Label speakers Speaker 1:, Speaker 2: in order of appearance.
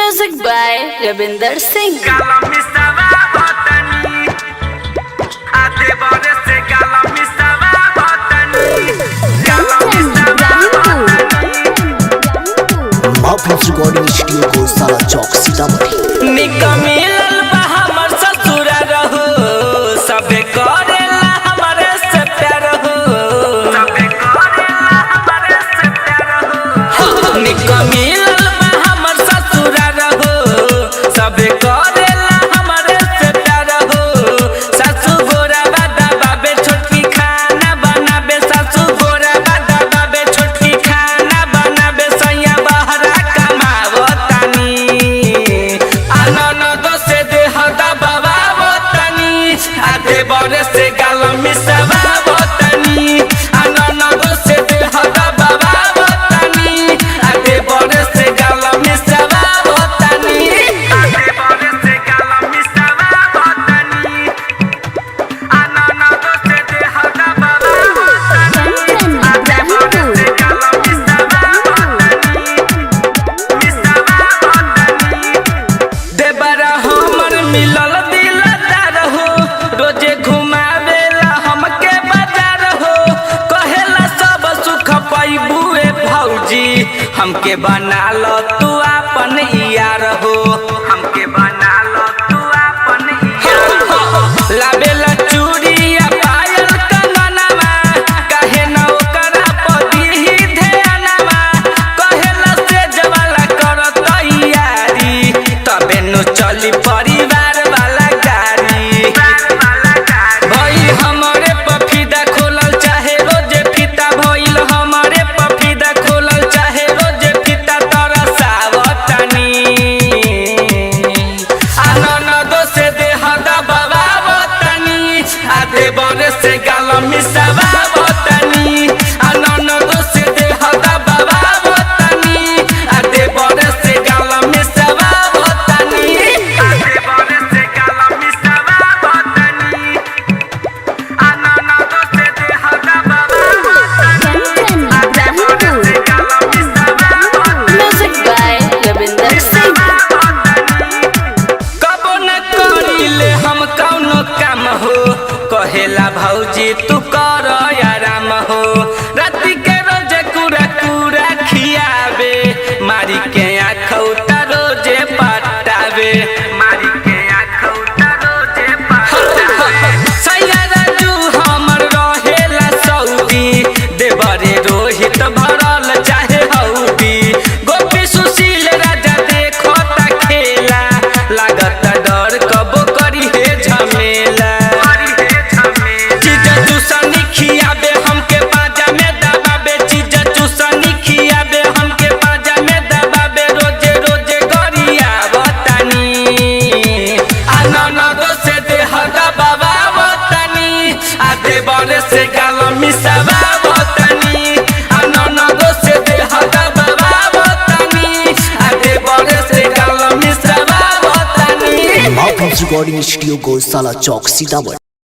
Speaker 1: Music by Ravinder Singh.
Speaker 2: Recording studio को साला चौक सीतामढ़ी
Speaker 3: मिलल बा हमर ससुरा रहो सबे करेला हमरे से प्यार हो सबे करेला हमरे से प्यार हो मिलल बा हमर ससुरा रहो सबे करेला हमरे से प्यार हो सासु गोरा बादा बाबे छोटकी खाना बनाबे सासु गोरा बादा बाबे छोटकी खाना बनाबे सैया बहरा कमावतानी से देहदा बाबा बोतनी आधे बरे से गाल मिसवा बोतनी आनंद से देहदा बाबा बोतनी आधे बरे से गाल मिसवा बोतनी आधे बरे से गाल मिसवा बोतनी आनंद से देहदा बाबा बोतनी आधे बरे से गाल मिसवा बोतनी देबरा हमर मिलल दिलदार हो रोजे घुमावेला हमके बाजार हो कहेला सब सुख पैबुए भौजी हमके बना लो तू अपन यार हो हमके बना लो तू अपन यार हो लावेला चूड़िया पायल कंगनवा काहे न ओकरा पदी ध्यानवा कहेला से जवाला कर तैयारी तबे नु चली परिवार वाला गाड़ी भई हमरे पफीदा खोलल चाहे रोजे फीता भइल हमरे पफीदा खोलल चाहे रोजे फीता तरसावतनी आनंद से देहदा बाबा वतनी आधे बरे से गाल मिसवा वतनी आनंद से देहदा बाबा वतनी आधे बरे से गाल मिसवा वतनी आधे बरे से गाल मिसवा वतनी आनंद से देहदा बाबा वतनी आधे बरे से गाल मिसवा वतनी
Speaker 1: Music by Ravinder Singh.
Speaker 3: कबो न करिले हम कौनो काम हो कहेला भौजी तू कर आराम हो राति के रोजे कुरा कुरा खियाबे मारी के आखौता रोजे पटावे मारी के आखौता रोजे पटावे सैया राजू हमर रहेला सऊदी देवरे रोहित भरल चाहे हौदी गोपी सुशील राजा देखता खेला लागत डर कबो करी हे झमेला चीज चूसनी खियाबे हमके बाजा में दबाबे चीज चूसनी खियाबे हमके बाजा में दबाबे रोजे रोजे गरिया बतानी आनंद से देहदा बाबा बतानी आधे बरे से गाल मिसवा बतानी आनंद से देहदा बाबा बतानी आधे बरे से गाल मिसवा बतानी
Speaker 2: रिकॉर्डिंग स्टूडियो को साला चौक सीतामढ़ी।